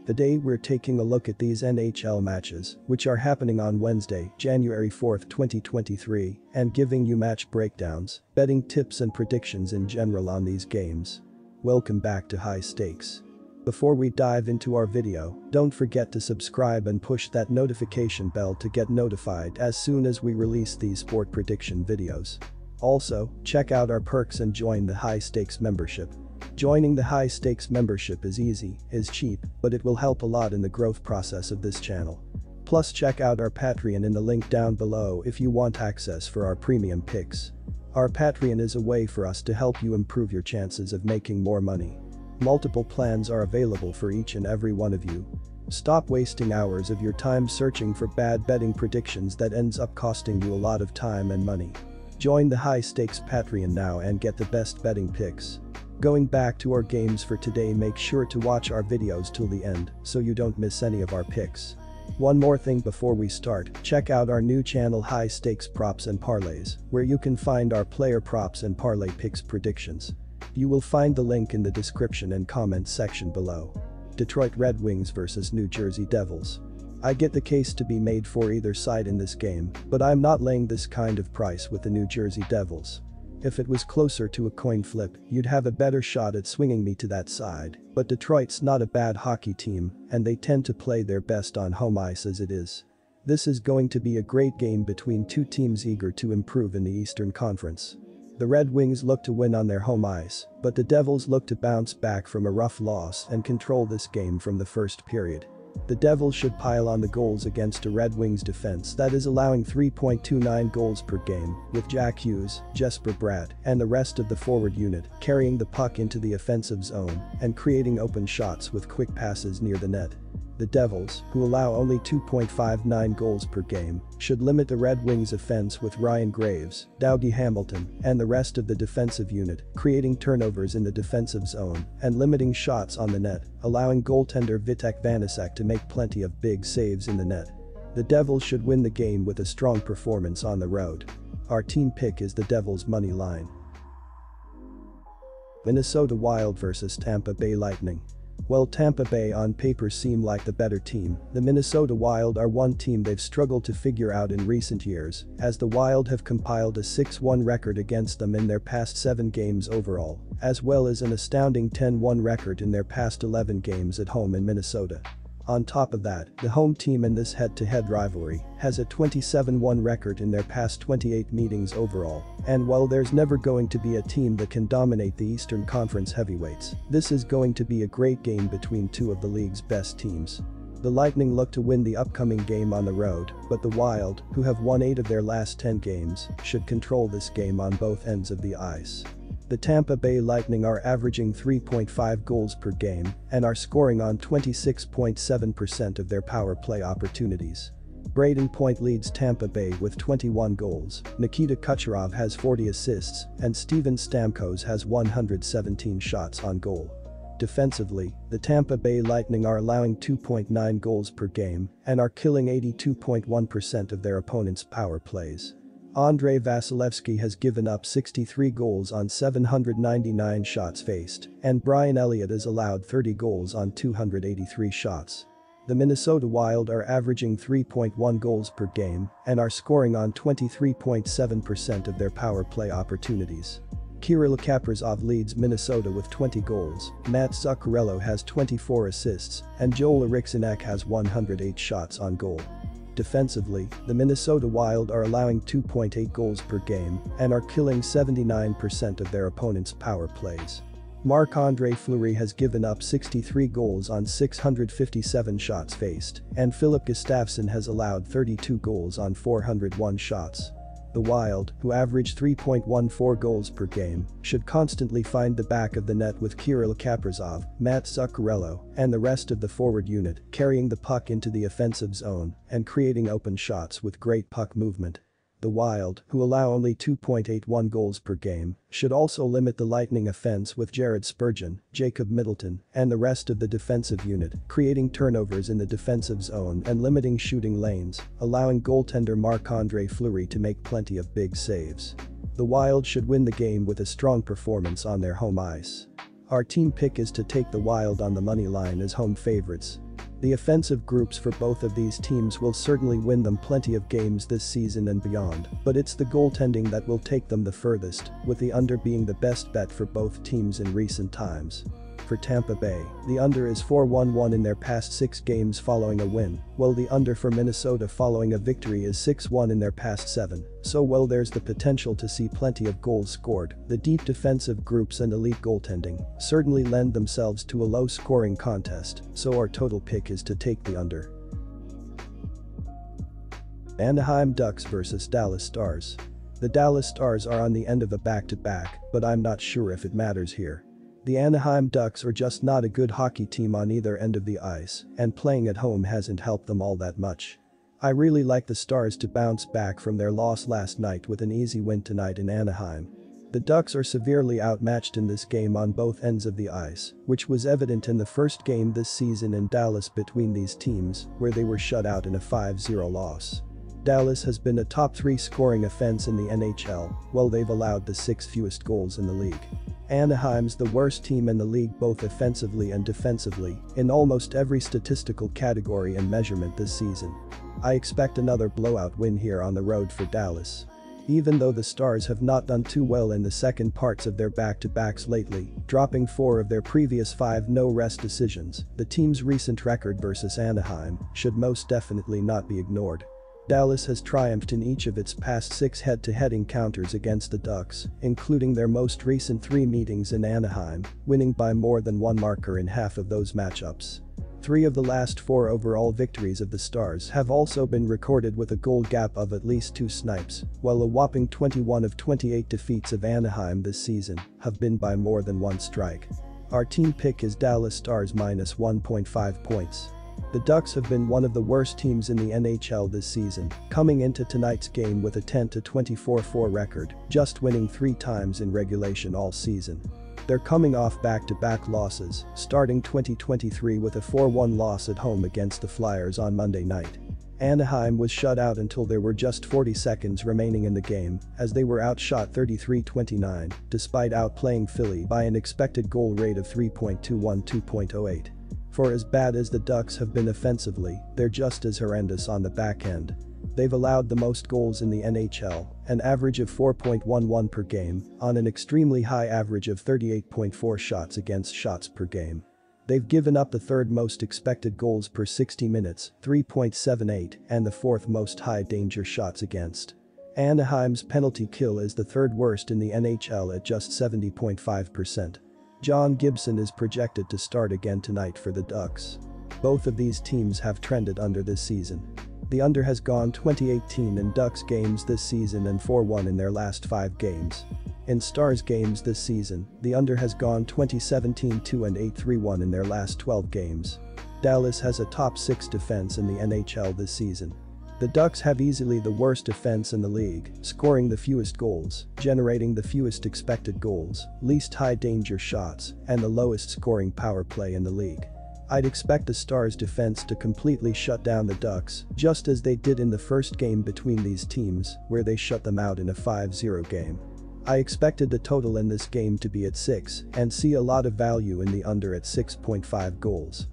Today we're taking a look at these NHL matches, which are happening on Wednesday, January 4, 2023, and giving you match breakdowns, betting tips and predictions in general on these games. Welcome back to High Stakes. Before we dive into our video, don't forget to subscribe and push that notification bell to get notified as soon as we release these sport prediction videos. Also, check out our perks and join the High Stakes membership. Joining the High Stakes membership is easy, is cheap, but it will help a lot in the growth process of this channel. Plus check out our Patreon in the link down below if you want access for our premium picks. Our Patreon is a way for us to help you improve your chances of making more money. Multiple plans are available for each and every one of you. Stop wasting hours of your time searching for bad betting predictions that ends up costing you a lot of time and money. Join the High Stakes Patreon now and get the best betting picks. Going back to our games for today, make sure to watch our videos till the end so you don't miss any of our picks. One more thing before we start, check out our new channel High Stakes Props and Parlays, where you can find our player props and parlay picks predictions. You will find the link in the description and comment section below. Detroit Red Wings vs New Jersey Devils. I get the case to be made for either side in this game, but I'm not laying this kind of price with the New Jersey Devils. If it was closer to a coin flip, you'd have a better shot at swinging me to that side, but Detroit's not a bad hockey team, and they tend to play their best on home ice as it is. This is going to be a great game between two teams eager to improve in the Eastern Conference. The Red Wings look to win on their home ice, but the Devils look to bounce back from a rough loss and control this game from the first period. The Devils should pile on the goals against a Red Wings defense that is allowing 3.29 goals per game, with Jack Hughes, Jesper Bratt, and the rest of the forward unit carrying the puck into the offensive zone and creating open shots with quick passes near the net. The Devils, who allow only 2.59 goals per game, should limit the Red Wings offense with Ryan Graves, Dougie Hamilton, and the rest of the defensive unit, creating turnovers in the defensive zone and limiting shots on the net, allowing goaltender Vitek Vanecek to make plenty of big saves in the net. The Devils should win the game with a strong performance on the road. Our team pick is the Devils money line. Minnesota Wild vs Tampa Bay Lightning. While Tampa Bay on paper seem like the better team, the Minnesota Wild are one team they've struggled to figure out in recent years, as the Wild have compiled a 6-1 record against them in their past 7 games overall, as well as an astounding 10-1 record in their past 11 games at home in Minnesota. On top of that, the home team in this head-to-head rivalry has a 27-1 record in their past 28 meetings overall, and while there's never going to be a team that can dominate the Eastern Conference heavyweights, this is going to be a great game between two of the league's best teams. The Lightning look to win the upcoming game on the road, but the Wild, who have won 8 of their last 10 games, should control this game on both ends of the ice. The Tampa Bay Lightning are averaging 3.5 goals per game and are scoring on 26.7% of their power play opportunities. Braden Point leads Tampa Bay with 21 goals, Nikita Kucherov has 40 assists, and Steven Stamkos has 117 shots on goal. Defensively, the Tampa Bay Lightning are allowing 2.9 goals per game and are killing 82.1% of their opponent's power plays. Andrei Vasilevsky has given up 63 goals on 799 shots faced, and Brian Elliott has allowed 30 goals on 283 shots. The Minnesota Wild are averaging 3.1 goals per game and are scoring on 23.7% of their power play opportunities. Kirill Kaprizov leads Minnesota with 20 goals, Matt Zuccarello has 24 assists, and Joel Eriksson has 108 shots on goal. Defensively, the Minnesota Wild are allowing 2.8 goals per game and are killing 79% of their opponent's power plays. Marc-Andre Fleury has given up 63 goals on 657 shots faced, and Philip Gustafsson has allowed 32 goals on 401 shots. The Wild, who average 3.14 goals per game, should constantly find the back of the net with Kirill Kaprizov, Matt Zuccarello, and the rest of the forward unit carrying the puck into the offensive zone and creating open shots with great puck movement. The Wild, who allow only 2.81 goals per game, should also limit the Lightning offense with Jared Spurgeon, Jacob Middleton, and the rest of the defensive unit, creating turnovers in the defensive zone and limiting shooting lanes, allowing goaltender Marc-Andre Fleury to make plenty of big saves. The Wild should win the game with a strong performance on their home ice. Our team pick is to take the Wild on the money line as home favorites. The offensive groups for both of these teams will certainly win them plenty of games this season and beyond, but it's the goaltending that will take them the furthest, with the under being the best bet for both teams in recent times. For Tampa Bay, the under is 4-1-1 in their past 6 games following a win, while the under for Minnesota following a victory is 6-1 in their past 7, so while there's the potential to see plenty of goals scored, the deep defensive groups and elite goaltending certainly lend themselves to a low-scoring contest, so our total pick is to take the under. Anaheim Ducks vs Dallas Stars. The Dallas Stars are on the end of a back-to-back, but I'm not sure if it matters here. The Anaheim Ducks are just not a good hockey team on either end of the ice, and playing at home hasn't helped them all that much. I really like the Stars to bounce back from their loss last night with an easy win tonight in Anaheim. The Ducks are severely outmatched in this game on both ends of the ice, which was evident in the first game this season in Dallas between these teams, where they were shut out in a 5-0 loss. Dallas has been a top 3 scoring offense in the NHL, while they've allowed the 6th fewest goals in the league. Anaheim's the worst team in the league both offensively and defensively, in almost every statistical category and measurement this season. I expect another blowout win here on the road for Dallas. Even though the Stars have not done too well in the second parts of their back-to-backs lately, dropping 4 of their previous 5 no-rest decisions, the team's recent record versus Anaheim should most definitely not be ignored. Dallas has triumphed in each of its past 6 head-to-head encounters against the Ducks, including their most recent 3 meetings in Anaheim, winning by more than 1 marker in half of those matchups. 3 of the last 4 overall victories of the Stars have also been recorded with a goal gap of at least 2 snipes, while a whopping 21 of 28 defeats of Anaheim this season have been by more than 1 strike. Our team pick is Dallas Stars minus 1.5 points. The Ducks have been one of the worst teams in the NHL this season, coming into tonight's game with a 10-24-4 record, just winning 3 times in regulation all season. They're coming off back-to-back losses, starting 2023 with a 4-1 loss at home against the Flyers on Monday night. Anaheim was shut out until there were just 40 seconds remaining in the game, as they were outshot 33-29, despite outplaying Philly by an expected goal rate of 3.21-2.08. For as bad as the Ducks have been offensively, they're just as horrendous on the back end. They've allowed the most goals in the NHL, an average of 4.11 per game, on an extremely high average of 38.4 shots against shots per game. They've given up the 3rd most expected goals per 60 minutes, 3.78, and the 4th most high danger shots against. Anaheim's penalty kill is the 3rd worst in the NHL at just 70.5%. John Gibson is projected to start again tonight for the Ducks. Both of these teams have trended under this season. The under has gone 20-18 in Ducks games this season and 4-1 in their last 5 games. In Stars games this season, the under has gone 20-17-2 and 8-3-1 in their last 12 games. Dallas has a top 6 defense in the NHL this season. The Ducks have easily the worst defense in the league, scoring the fewest goals, generating the fewest expected goals, least high danger shots, and the lowest scoring power play in the league. I'd expect the Stars defense to completely shut down the Ducks, just as they did in the first game between these teams, where they shut them out in a 5-0 game. I expected the total in this game to be at 6 and see a lot of value in the under at 6.5 goals.